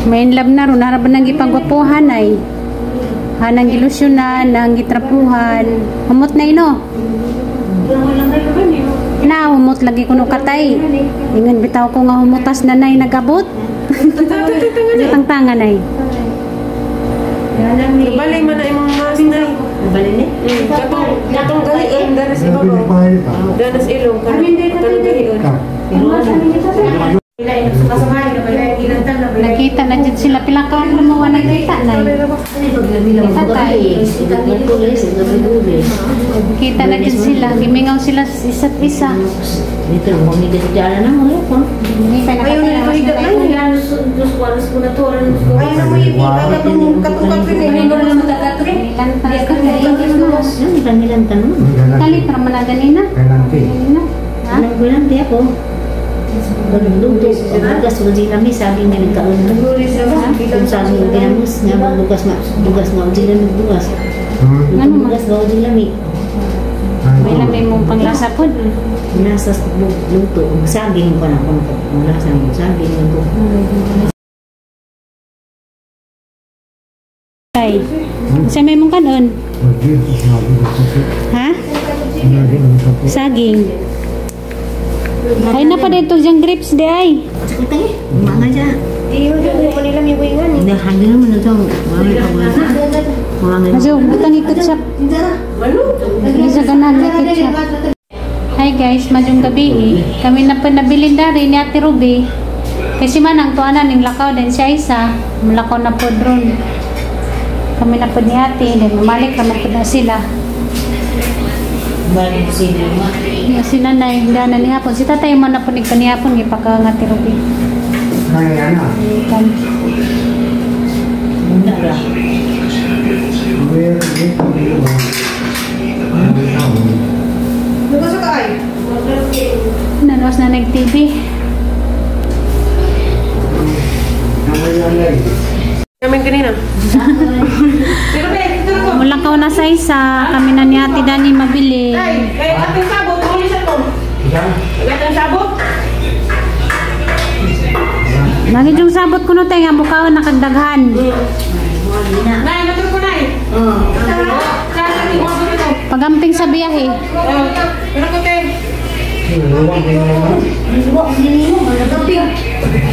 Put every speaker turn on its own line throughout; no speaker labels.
May in love na ron. Harap nang ipagwapuhan ay. Hanang gilusyonan, nang gitrapuhan. Humot na ino. Na, humot lagi ko no katay. Ingan bitaw ko nga humutas na nay nagabot. Tangtangan ay.
Nabalay man na imong mas na.
Nabalay ni?
Katong gahion, danas ibabaw. Danas ilong, katong gahion.
Nakita na dyan sila. Pilakaan lumawa nakita na. Kita na dyan sila. Gimingaw sila isa't isa.
Dito lang kami dito na mo ko.
Hindi pa nakatalawas na tayo.
Dos kuadros ko na to.
Ay na mo yung katong
Nilang tanong.
Kalit naman na ganina.
Anong gulang di ako? Lugas ko din kami, sabi niya nagkaon na. Kung sabi niya ginamus niya, lugas na uji lang nagdugas. Lugas na uji lang eh.
May lamay mong panglasa po.
Nasa luto, saging ko na kung lasa mo, saging luto.
Ay, sa may mong kanon? Ha? Saging. Ay na pa dito diyang grapes di ay.
Sakit ay, mga dyan.
Iyo, dyan mo nila may wingan eh.
Hindi, hanggang naman na ito. Mga
Maso, butang ikot siya. Hindi sa ganang ikot siya. Hi guys, madyong gabi eh. Kami na pa nabilin na rin ni Ate Ruby. Kasi manang tuanan ng lakaw din siya isa. Malakaw na po drone. Kami na po ni Ate. Then mamalik naman po na sila.
balik sila.
Si nanay, hindi na nihapon. Si tatay man na po nagpanihapon. Ipaka nga Ate Ruby.
Kaya na.
Muna ra.
Lugas ka ay?
Nanos na nag-TV.
Namin kanina.
Mulakaw na sa isa. Kami na ni Ate Dani mabili.
Ay, ating sabot. Ulit sa to. Ating sabot.
Lagi yung sabot ko no tayo nga bukaon nakagdaghan.
Nay, matur ko nay.
Pagamping sa biyahe.
Pero ko tayo.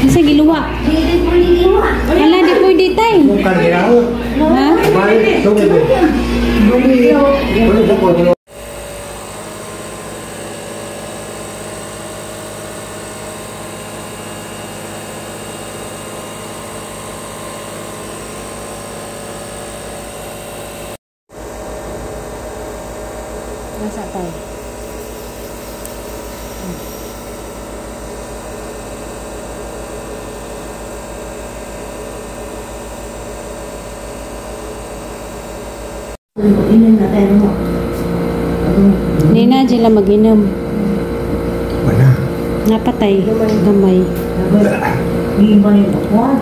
Kasi giluwa. Wala di po di tay. Ha? Nasa tayo.
Inom na tayo mo.
Hindi na sila mag-inom.
Wala.
Napatay. Gamay.
Hindi ba yung bakwan?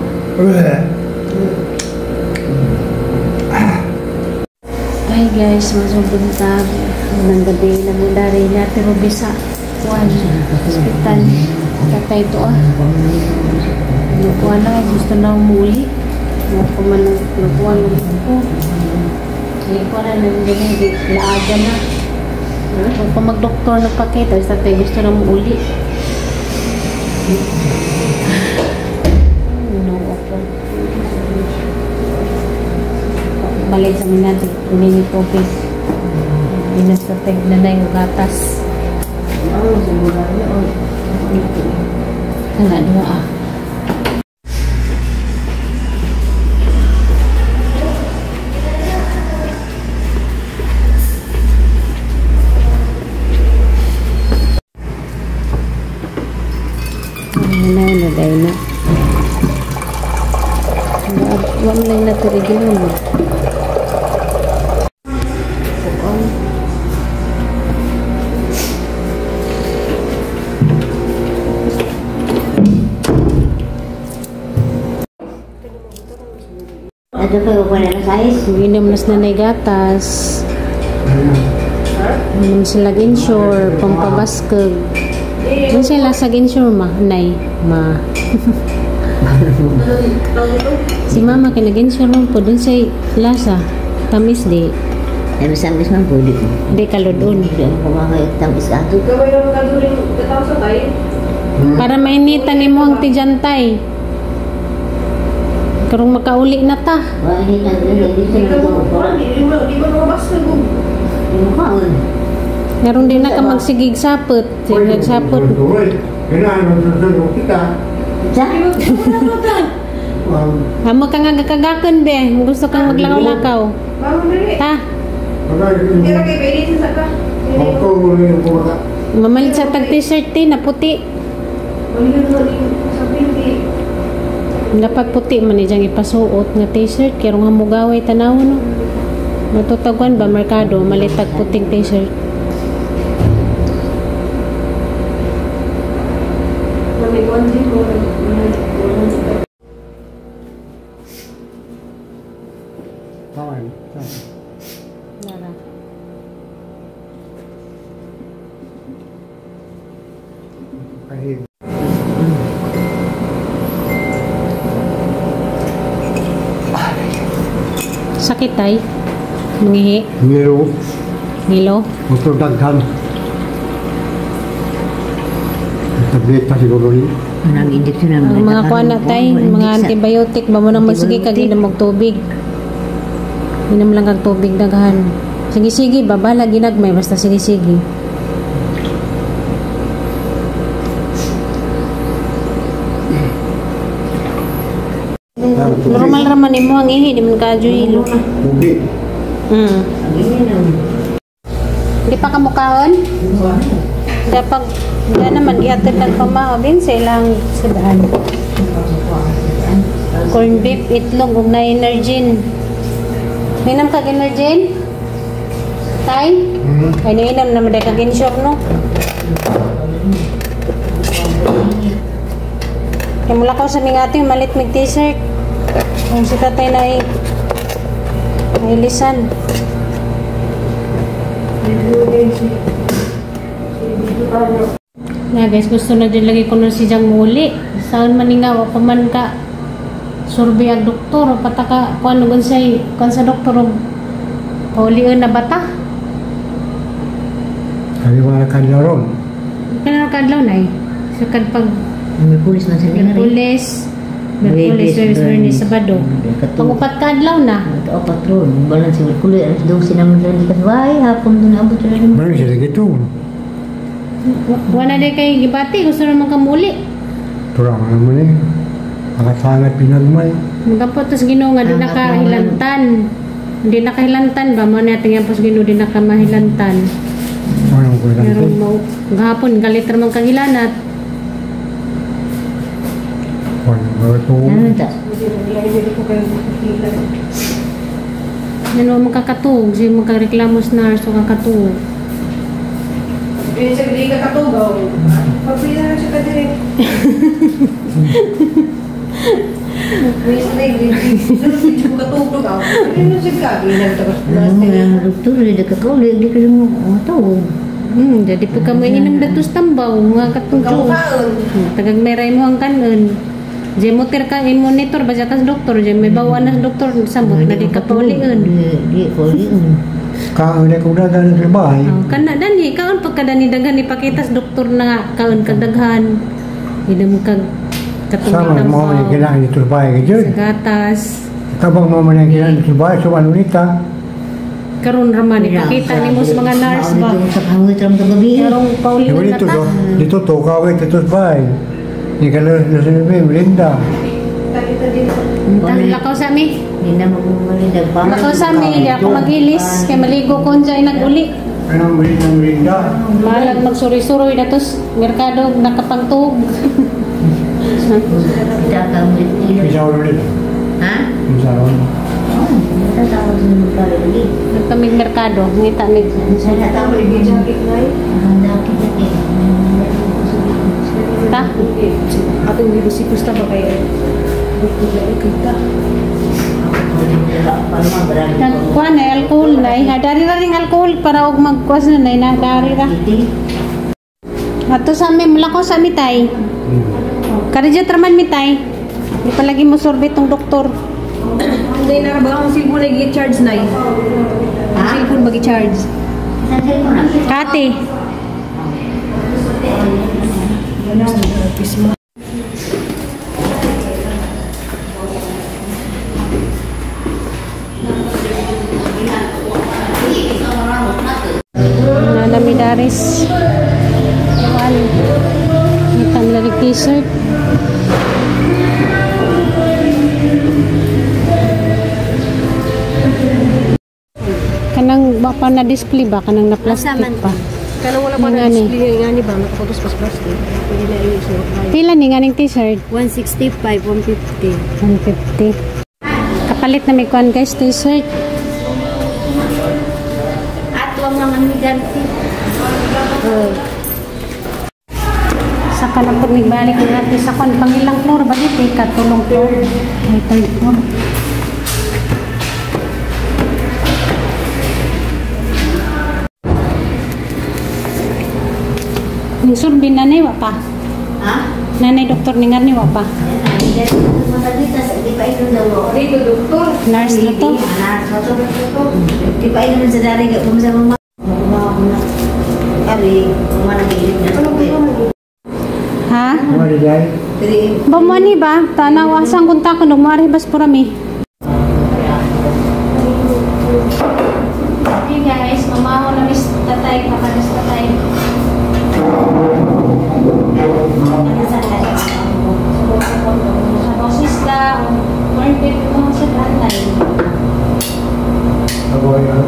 Hi guys, masubong tag. Nang gabi na mo dari na Ate Ruby sa hospital. Tatay ito Nakuha na, gusto na umuli. Nakuha na ako. Hindi ko na nandiyan, laaga na. Kung mag-doktor na pakita, tatay gusto na umuli. Balik sa mga natin, kunin yung tubig. Binasatag na na yung gatas. Wala doon Naday na. Wala lang na terigilan mo.
Ato pa ko na size.
Minom nas na gatas. Minom sila ginsure, pampabaskag. Doon sila sa ginsure ma, nay, ma. Si mama kinag-insure mo po dun sa lasa. Tamis di.
Tamis-tamis man po.
Di kalodon.
Hindi ako kumakayag tamis ato.
Gawin naman ka doon rin kataw sa tayo.
Para mainitan ni mo ang tijantay. Karong makauli na ta.
Wala hindi na dito na ito.
Di ba mabas na gug?
Hindi mo kaon.
Ngaron din na ka magsigig sapot. Sigig sapot.
Kailangan magsusunod kita.
Sa?
Amo ka nga gakagakon be. Gusto kang maglakaw-lakaw.
Bangon na rin.
Ta.
Hindi ra kay pwede sa saka.
Mamalit sa tag t-shirt na puti. Dapat puti man ijang ipasuot nga t-shirt kaya nga mugaway tanaw no. Matutagwan ba merkado malitag puting t-shirt. Nara. Sakit tay? Mangihi?
Ngiro,
Ngilo?
motor daghan. Tableta siguro rin.
Manang injection na
Ang mga kuan na tay, mga antibiotic ba mo nang magsige kag inom og tubig. Inom lang kag tubig daghan. Sige babala ginagmay basta sige. Normal raman nimo ang ihi di man kadyo ilo.
Ubi.
Di pa kamukaon? Dapat da naman gihatid ng pamahobin sa ilang sidaan. Corn beef, itlog, ug na energy. Minam kag energy? Tay? Ay niinam naman day kag insure no? Kaya mula ko sa mga ating malit mig t-shirt. Kung si tatay na lisan. Na guys, gusto na din lagi ko nun si Jang muli. Saan maningaw pa man ka survey ang doktor o pataka kung ano sa doktor o pauliin na bata.
Kaya mga kanila ron.
Kailan kadlaw na eh. So pag
May pulis man sa linga rin.
Merkulis, Wednesday, Sabado. Pag-upat kadlaw na.
O patron, balan si Merkulis, alas 12 naman sa likas. Why, hapon doon abot sa rin.
Meron sila gitu.
Wala din kay gibati, gusto naman kamuli.
Turang naman eh. Makasangat pinagmay.
Magapot tos Ginoo nga di nakahilantan. Hindi nakahilantan ba mo natin yan pos Ginoo di nakamahilantan.
Anong ko lang
Pero
ito?
mo gahapon galit ramang kahilanat.
Ano ito?
Ano ta?
Ano makakatug, si magkareklamo sa nurse o kakatug.
Yung sa hindi ka katugaw. Pagpila na siya ka direct. Miss Neg, hindi mo katugtog ako. Ano siya ka?
Ang doktor, hindi ka kauli, hindi ka mo matawag.
Jadi po kami inom datos tambaw, mga katugtog. Tagag meray mo ang kanon. Diyan mo ka monitor ba siya kas doktor, diyan may bawa na doktor, sambot na di ka pauliin.
Di pauliin.
Kaon na kung dagan sa bahay.
Kana dani kaon pagkadani daghan ipakita sa doktor na nga kaon kadaghan. Inom kag katong
Sama mo ang kailangan dito sa bahay ka dyan.
sa gatas.
Kabang mo man ang kailangan dito sa bahay, so ano nita?
Karon raman ipakita nimo sa mga nurse ba.
Sa kawit ram sa gabi.
Karong pauliin na
Dito
ta.
dito to, kawit dito sa bahay. Hindi ka lang na sinabi, Linda.
Tang lakaw sa mi.
Hindi na magmalidag pa.
Lakaw sa mi, di ako magilis kay maligo ko diyan naguli.
Anong mali ng Linda?
Malag magsuri-suroy na tos merkado nakapangtug.
Kita kawit nila.
Isaw ulit.
Ha?
Isaw.
Tatawag sa mga kawit lagi.
Nagkamig merkado, ngita mig.
Sa natawag lagi. Ang dakit lagi.
Ta.
Atong hindi si Kusta ba kayo? Kita.
Nagkuha na alcohol na dari ra ring alcohol para og magkuas na na dari ra. Ato sa amin mula ko sa mitay. Karija traman mitay. Di palagi mo sorbet tong doktor.
Hindi na ba ang cellphone na i-charge na eh? Ang cellphone mag-i-charge.
Kati. Nalamidaris. Iwan. Itang lalig t-shirt. Kanang baka na display ba? Kanang na plastic pa.
Kaya wala pa na display nga ni ba? Nakapotos pas plastic. Pwede na i-suot.
Pila ni nga ning t-shirt?
165, 150.
150. Kapalit na may kuan guys t-shirt.
At wag naman ni ganti.
Saka na po nagbalik ng ate sa kuan. Pangilang floor ba dito? Katulong floor. Ay, third floor. Yung surbin nanay wa pa.
Ha?
Nanay doktor ningar ni wa pa.
Dito pa ito daw.
Dito, doktor.
Nurse na to.
Di pa ito sa dari ka kung sa mga mga kami mga nag-ilit na.
Ha?
Ano di dai?
Ba mo ni ba? Tanaw asang kunta ko nung maribas purami. Hey guys, mamaho na miss tatay kakalis tatay. Sa dosis lang, more bit mo sa tatay.
Ako yan.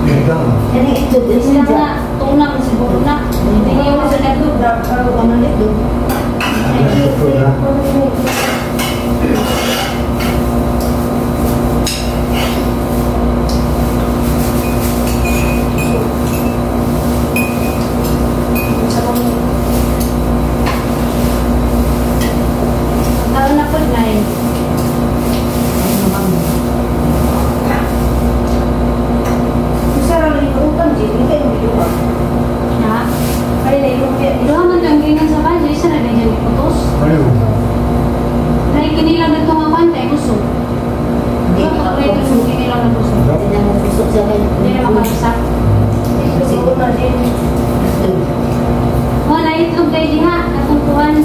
Ito.
Ini itu
Sila nga, tunak siguro na. Hindi niyo sa nagdog.
kalau kamu itu.
Ito na.
Karon na po na eh. Ha? Doon man lang ganyan sa bahay, isa na ganyan iputos.
Ano?
Dahil kinilang na itong kapantay, gusto. Hindi ka pa pwede gusto, kinilang na gusto.
Tidak mau busuk sama.
Hindi na makalisak. Wala itlog kayo diha, katungkuhan.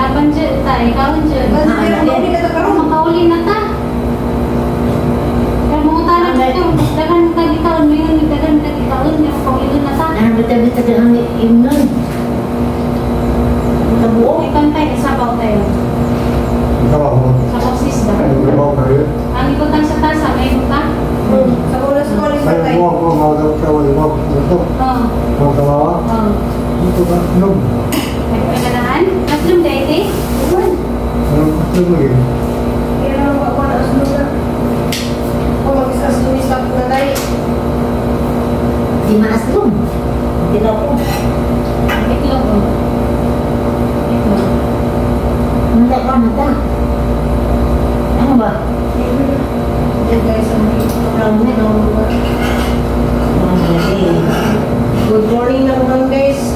Laban dyan, tayo, ikaw dyan. Makauli na ta. Kaya mga talang ito, dagan kagitaon, mayroon dagan kagitaon, makauli na ta.
Ano betul-betul dengan imun.
Oo, ikantay, sabaw tayo.
Ikaw ako.
Sabaw sisda.
Ano ba kayo?
Ang ibutang sa tasa, may ibuta?
Ay, mo ako mga kawal mo. Ito.
Oo.
Mga kawawa.
Oo.
Ito ba? Ano?
Nagkaganaan? Tatlong date eh?
Ano? Ano mo yun?
Di mana sebelum? Tidak pun.
Itlog oh. Itlog.
Tidak kan ada. Ano ba?
Good morning na naman guys.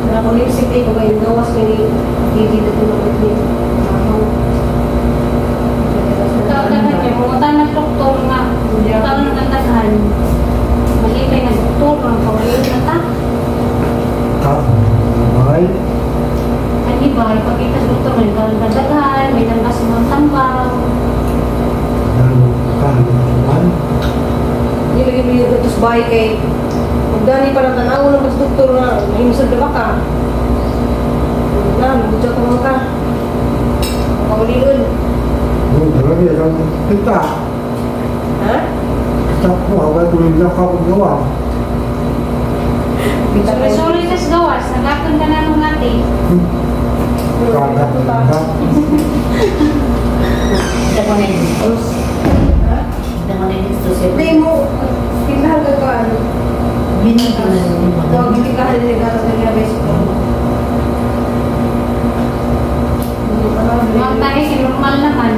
Nakakulisip ko kayo gawas kaya hindi na tulungan din.
Tawag-tawag kayo, mga tanang doktor nga. Tawag ng tatahan. Malipay na doktor, ang kawalin na ta.
Ay.
Ang iba, ipakita sa doktor, may kalagadagan, may tambas ng tambang.
Ano? Kahan.
Nilagay mo yung utos bahay kay magdani pa lang tanaw ng mas doktor na mahimisag na baka. Na, magdudya ka mga ka. Makawalilun.
Marami ang kita.
Ha?
Kita ko, hawag tuloy lang ako gawa.
Sorry kas gawas, nagapon ka na nung ate.
Kagat ka.
Kita ko na yung
Ha?
Kita ko na yung
Hindi mo, pinahal ka ka ano.
Minum ko na yung
Huwag bibigkahan din ka sa kanya guys.
Mga tayo, normal naman.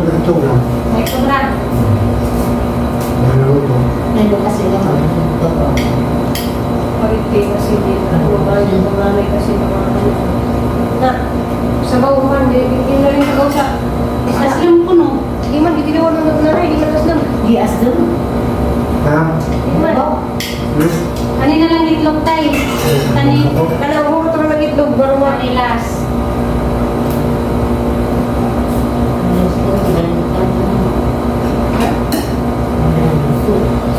ito na.
May sobra.
Ano ito?
Nandun kasi lang ako.
Pariti kasi din. Yung nanay kasi mga na. Sabaw man, hindi na rin sabaw sa.
Aslam ko no.
Di man, di tinawa ng nanay, di man aslam.
Gias doon.
Ha?
Di man.
Kanina lang itlog tayo. Kanina.
Kala mo ito na itlog, baro mo.
Kanilas.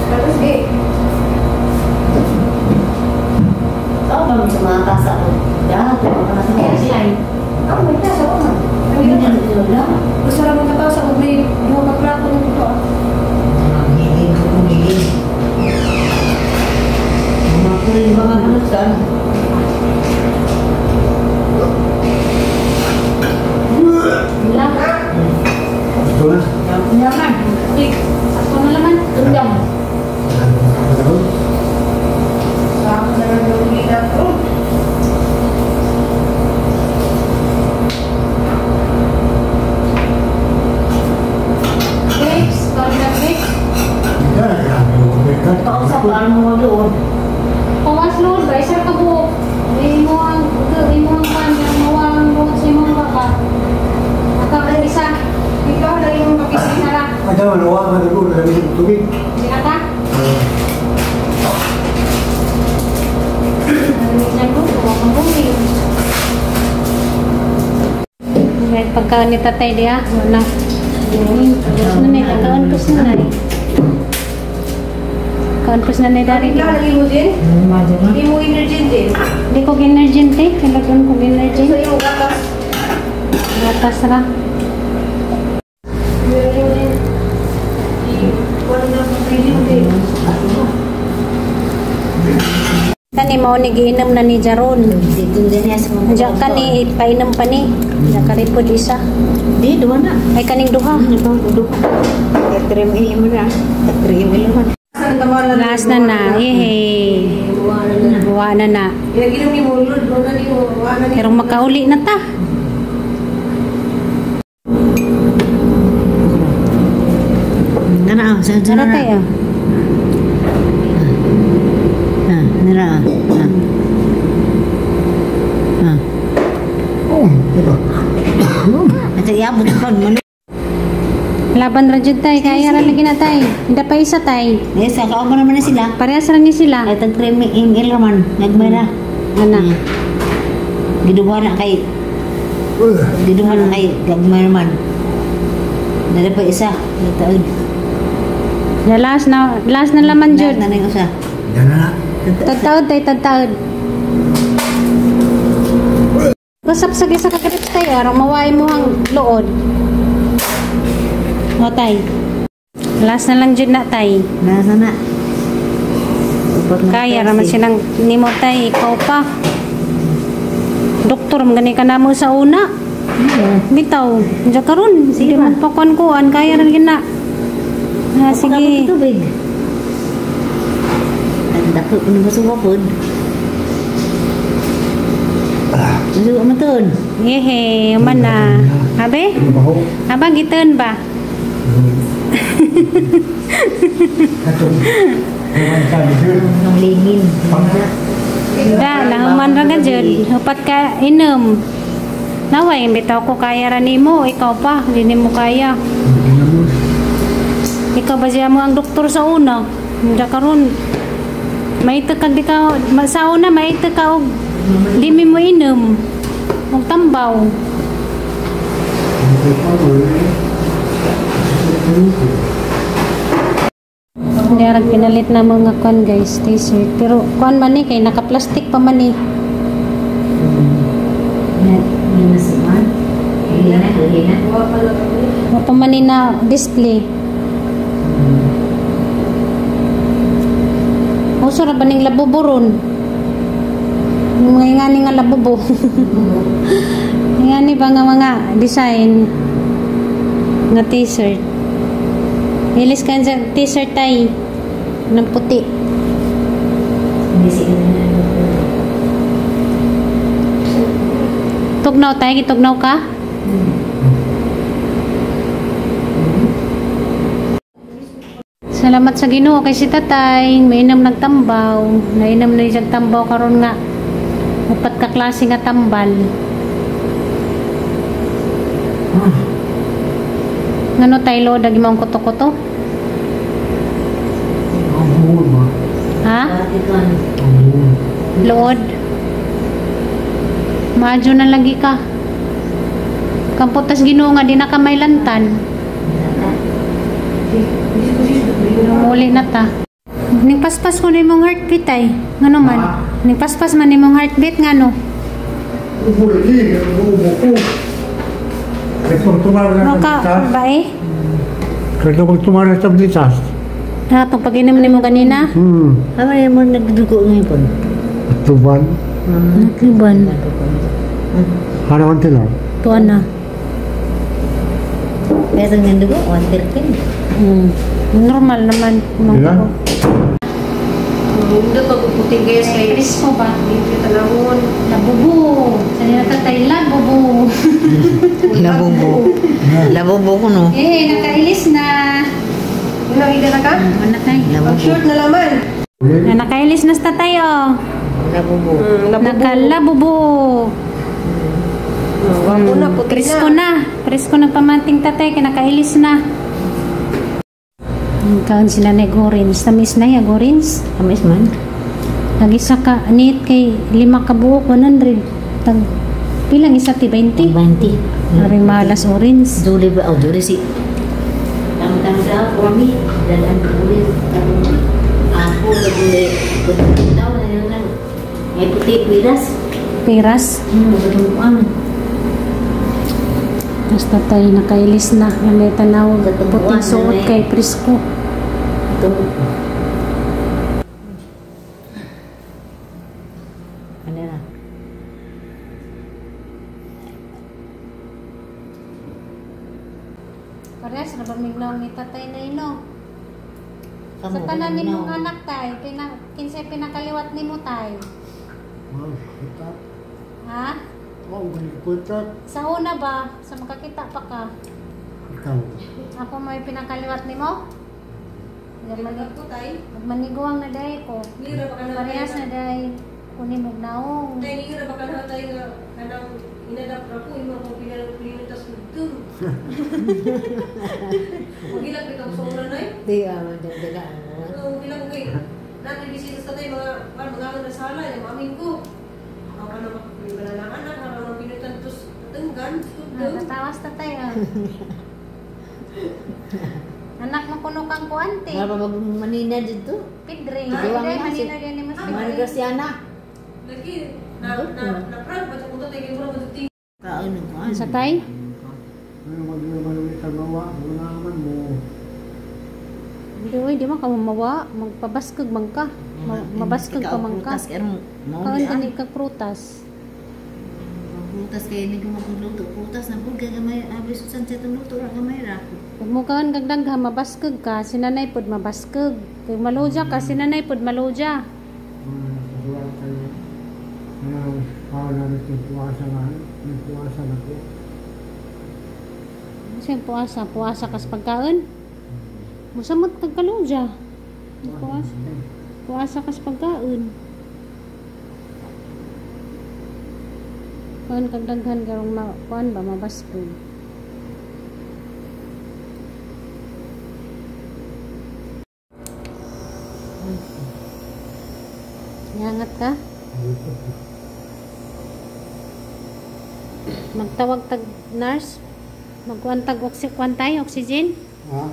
Tapos eh,
Tao ba mo sa mga kasa ko? Dahat ko ka na sa mga slide.
ako may tasa ko man.
Hindi na ito lang.
Gusto lang mo katasa kung may mga kaprato ng ito.
Hindi ko kumili. Mga kulit mga kanusan.
Wala.
Ito na.
Yaman.
Ako na naman.
Tundang.
Ano?
Sa ako na lang yung lilat ko.
Grapes. Corner grapes.
Yan, grabe yung kumikat.
Kausap ko ano mo doon.
Pawas load ba? Isar ka buhok. Imuang kanya. Mawang buhok sa imong baka. Akak isa.
Ikaw na yung makikita.
Sara.
Ada manawa ka na doon, kami yung tubig.
Sira ka? Minsan ko, huwag kang bumili. Kahit pagkaon ni tatay diya, wala. Tapos na na, kaunpos na na. Kaunpos na na dari
Ikaw
diya.
lagi mo din? Hindi mo energy din.
Hindi ko ginergent eh, kailangan ko
Gusto
ginergent.
yung gatas.
Gatas ra.
Meron din. Wala na akong feeling din.
Kani mao ni giinom na ni Jaron.
Dito din niya sa mga.
Diya kani painom pa ni. Diya ka rin po isa.
Di, doon na.
Ay kaning duha.
Duha. Katrim mo na. Katrim mo.
Saan tawanan?
Last na na. Yehe. Buwa na na.
Pinaginom ni mo, Lord. Wala ni mo. Wala ni
Pero makauli na ta.
Kana, sa
Sana tayo.
Nira.
Oh, diba?
Ito iabot ko mo.
Laban ra jud tay, kaya ra lagi na tay. Hindi pa isa tay.
Yes, kauban naman na sila.
Parehas ra ni sila.
Ay tag cream ingil raman. Nagmara.
Ana.
Giduwa na kay giduwa na kay gagmay naman. Dala pa isa. Taon.
Ya last na laman jud.
Na nang usa.
Yan na na.
Tataod tay tataod. Kasap sa gisa ka krips tay, araw maway mo ang luod. O tay. Last na lang jud na tay.
Nasa na.
Kaya raman silang nimo tay, ikaw pa. Doktor, magani ka na mo sa una. Bitaw, diya karon. Sige man pakuan-kuan, kaya rin gina. Ah, sige.
Tubig. Ang dako ko na masungapod. Masuwa mo ton.
Yehe, man na. Habe?
Ano ba ho?
Aba, gitan ba?
Ito. Ewan ka, dito.
Nang lingin.
Da, nahuman ra nga jud. Hupat ka inom. Naway, bitaw ko kaya ra nimo, ikaw pa, di nimo kaya. Ikaw ba siya mo ang doktor sa una? Diya karon. Maita kag di ka sa una maita ka og di mi mo inom. Og tambaw. Diya pinalit na mga kon guys, t-shirt. Pero kon man ni kay naka-plastic pa man ni.
Minasuman. Hina.
Wa pa man ni na display. Uso ra ba ning labuburon? Mga nga labubo. Nga ni ba nga mga design na t-shirt. Ilis ka sa t-shirt tay ng puti. Tugnaw tayo, gitugnaw ka? Salamat sa Ginoo kay si tatay, mainam nagtambaw. Nainam na siyang tambaw karon nga. Upat ka klase nga tambal. Ngano tayo dagi mong kuto-kuto? Ha? Lood. Maadyo na lagi ka. Kamputas Ginoo nga di na ka may lantan. Muli na ta. Ning paspas ko na imong heartbeat ay. Ngano man? Ning paspas man imong heartbeat ngano? Maka ba eh?
Kaya magtumara sa tablitas.
Itong pag-inom ni mo kanina?
Ano yung mo nagdugo ngayon po?
Tuban.
Nagkiban.
Harawan sila.
Tuan na.
Kaya itong yung dugo, 113.
Normal naman.
Diba?
Hindi pagpuputing guys kay
Crispy ba?
hindi talahon.
Labubo. Saan yung tatay? Labubo.
Labubo ko no.
Nakailis na.
Yun ang ida na ka?
Ano tayo?
Pag-short na laman.
Nakailis na sa tatay oh.
Labubo.
Nakalabubo.
Wapo na, puti
Presko na. Presko na pamanting tatay. Kinakailis na. Kaon sila na orange. Tamis na yung orange.
Kamis man.
Lagi sa ka. Anit kay 5 ka buok. 100. Pilang isa ti 20.
20.
Maring malas orange.
Duli ba? Oh, duli si. Tama-tama sa ako kami. Dalaan ko duli. Ako na duli. Tawa na yun lang. May puti, piras.
Piras.
Magandang ko aman.
Basta tayo nakailis na. May tanawag. Puting suot kay Prisco.
Ito. Ano na?
Parehas na bamignaw ni tatay na ino. Sa
Kamu,
tanan ni
ano?
mong anak tay, kinsay pinakaliwat ni mo tay. Ha? Sa una ba? Sa makakita pa ka?
Ikaw.
Ako may pinakaliwat ni mo?
Ito tayo.
Magmaniguang na dahi ko.
Nira pa ka na.
Parehas na dahi. Kunin mo naong.
Tayo nira pa ka na tayo nga kanang inadap na po. Yung mga pilitas mo ito. Magilang kita sa una na eh.
Di, dala.
Magilang ko eh. Natin bisita sa tayo mga na sala. Yung amin ko. Ako ka na makapilitan ng anak. Ako na pilitan tos tenggan.
Natawas na tayo. Anak mo kuno kang kuante.
Nga pa magmanina dito.
Pidre.
Diwang
Pidre,
na si
manina din ni mas
Maria
pidre.
Graciana.
Lagi. Na-proud. Ba't ako tayo kayo mura magdating.
Kaano ko?
Sa tay?
Ano mag-iwaman sa bawa? Wala naman mo.
Hindi, di man ka mamawa. Magpabaskag man ka. Mabaskag pa man ka. Kaon gani ka prutas.
Prutas kayo hindi ko magluto. Prutas na po. Gagamay. Abis sa sunset ang luto. Gagamay ra.
Pag mo kaon gagdagha mabaskag ka, sinanay pod mabaskag. Kag maloja ka, sinanay pod maloja.
Kasulat kayo. Kaya pao namin yung puwasa nga. Yung puwasa na ko.
Siyang puasa, puasa kas pagkaon. Musamot kag kaloja. Puasa. Puasa kas pagkaon. Kaon kag daghan karong kuan ba mabaskag. Nyangat ka? Magtawag tag nurse? Magkuantag kuantay oxygen?
Ha?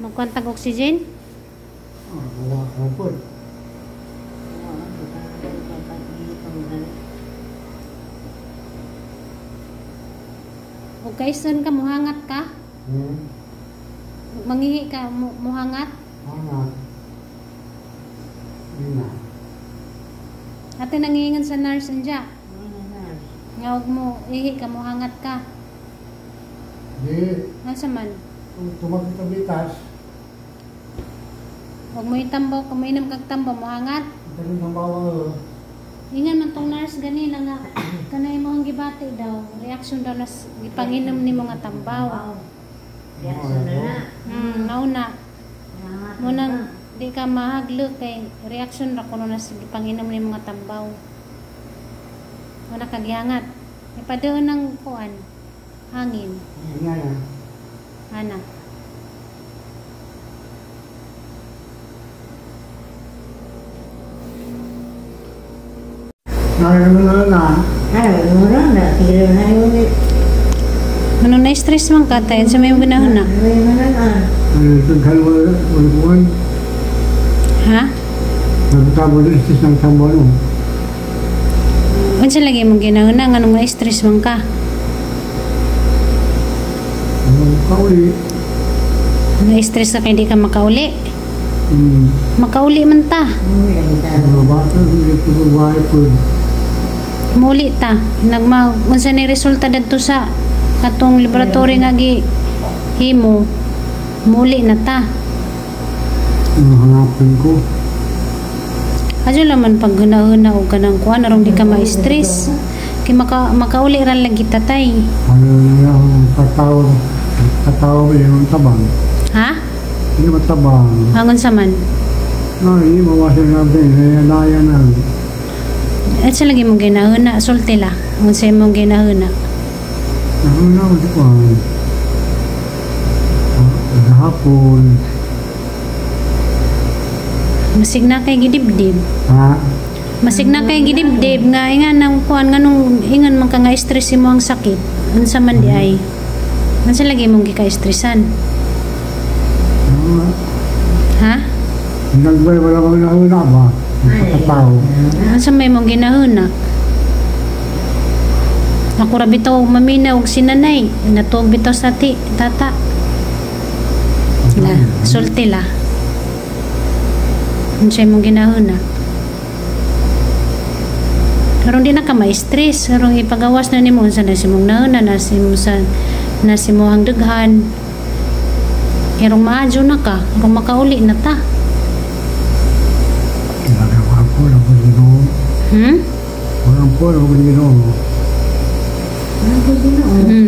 Magkuantag oxygen?
Wala ka po.
O kaisan ka muhangat ka? Mangihi ka muhangat?
Hangat. Ina.
Ate nangihingan sa nurse anja. Nga huwag mo ihi ka muhangat ka.
Di,
Nasa man?
kung tumakit ang bitas,
Huwag mo itambaw, kuminom kag tambaw muhangat.
ito rin ang bawal.
Ingan man tong nurse ganina nga kanay mo ang gibati daw. Reaction daw nas gipanginom ni mga tambaw.
Reaction na na.
Nauna. Munang di ka mahaglo kay reaction ra kuno na sige panginom ni mga tambaw. Muna kagyangat. Ipadoon ng kuan. Hangin.
Yan.
Ana. Ano na stress man ka tayo sa may ginahon na? Ha? Ano sa lagi mong ginahon na? Anong na-stress man ka? Na-stress ka kaya di ka makauli? Makauli man ta. Muli ta. Unsa ni resulta dadto sa atong laboratory nga himo. Muli na ta.
Hanapin ko.
Adyo laman pag huna-huna o ka ng kuha, narong di ka ma-stress. Kaya makauli ran lagi tatay.
Ano yung tataw yung tabang.
Ha?
Hindi matabang.
Hangon sa man.
Ay, mawasan natin. Naya na.
At sa lagi mong ginahuna, sulti la. Hangon sa mong ginahuna.
Nahuna ko siya. Hapon.
Masig na kay gidibdib.
Ha?
Masig na kay gidibdib nga ingan nang kuan nga nung ingan man ka nga stress mo ang sakit. Unsa man di ay. Unsa lagi mong gika-stressan? Ha?
Nagbay wala kang nahuna ba? Tataw.
Unsa may mong ginahuna? Ako ra bitaw maminaw og sinanay. Natuog bitaw sa tata. La, sulti la. Unsay mong ginahuna? Karon di na ka ma-stress, karon ipagawas na nimo unsa na simong nahuna na simo ang dughan. Karong maadyo na ka, karong makauli na ta.
Ginagawa ko lang ko Ginoo. Walang po lang ko Ginoo.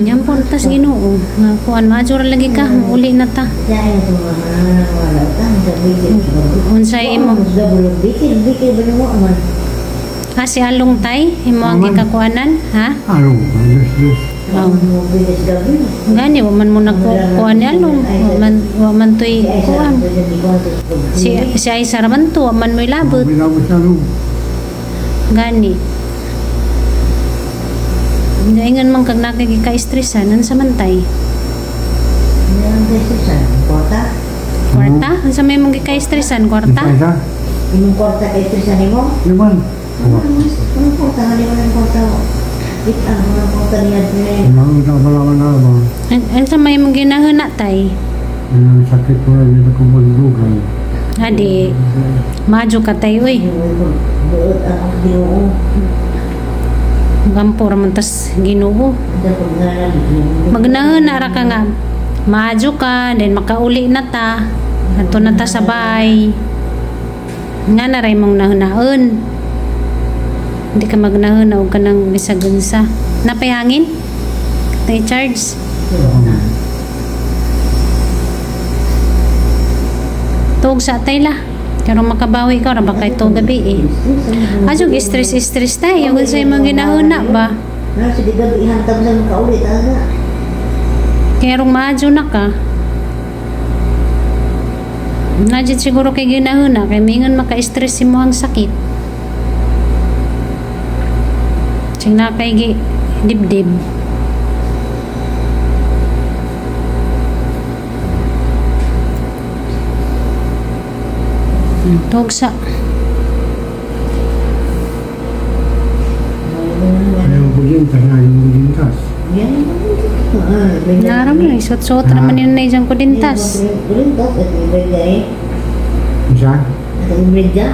Yan po tas Ginoo. Nga kuan maadyo ra lagi ka, uli na ta. Unsay imo? Si Along tay, imo ang gikakuanan, ha?
Ano?
Gani, waman mo nagkuhan ni Along. Waman to'y kuhan. Si Aisa raman to, waman mo'y labot. Gani. Naingan man kag nakikika-stressan, ano sa mantay? Kwarta? Ano sa may mong gika-stressan? Kwarta?
Yung kwarta kay stressan mo?
Yaman.
Ano kwarta nga naman ang kwarta mo? Ano kwarta niya?
Ano sa may mong ginahuna tay?
Ang sakit ko rin, hindi ko malugan.
Adi, madyo ka tayo eh. Gampo raman tas Ginoo. Magnahuna ra ka nga. Madyo ka, then makauli na ta. Ato na ta sabay. Nga na rin mong nahunaon. Hindi ka magnahuna o ka ng bisagunsa. Napayangin? Tay charge? Tuog sa atay la. Pero makabawi ka ra ba kay to gabi eh. Asog stress tayo. Kung sa'yo mong ginahuna ba?
Sige gabi ihantap sa makaulit aga.
Kaya rong maadyo na ka. Nadyan siguro kay ginahuna. Kaya mingan maka-stress si mo ang sakit. Sing na kay dibdib. Togsa.
Ayaw ko din, ayaw ko din tas.
Naram na, suot-suot naman yun na isang kudintas.
Kudintas, at ibigay eh.
Isa?
At ibigay.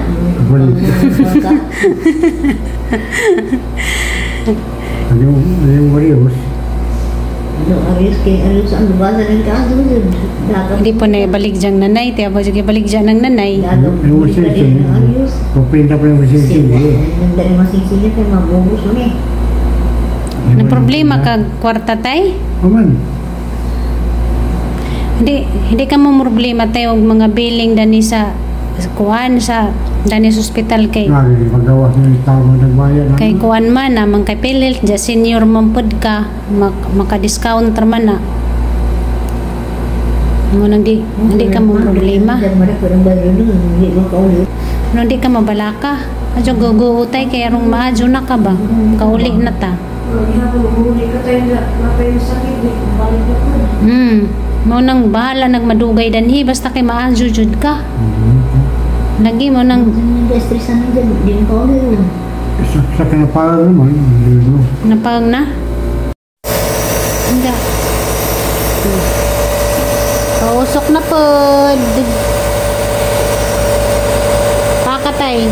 Ayaw Marius.
Arius kay Arius ang lubasa ng kaso yun.
Hindi po na balik diyang nanay. Tiya po sige balik diyang ng nanay.
Ayaw masisig. Pupinta pa yung masisig eh.
Hindi masisig niya kay mabubos mo eh.
Ang problema kag kwarta tay?
Aman.
Hindi ka mo problema tayo og mga billing dani sa kuan sa dani sa hospital kay
Lagi, magawa sa yung tao nagbayad.
kay kuan man na man kay pilit ja senior man pud ka maka-discount man na mo nang di ka mo problema no di ka mabalaka adyo guguutay kay arong maadyo na ka ba kauli na ta
Huli ka tayo na mapay sakit. Balik na po.
mo nang bahala nagmadugay danhi basta kay maadyo jud ka lagi mo nang
Nag-stressan na dyan, di ko ulit.
Sa kinapalan naman, hindi mo.
napag na hindi pausok na po pakatay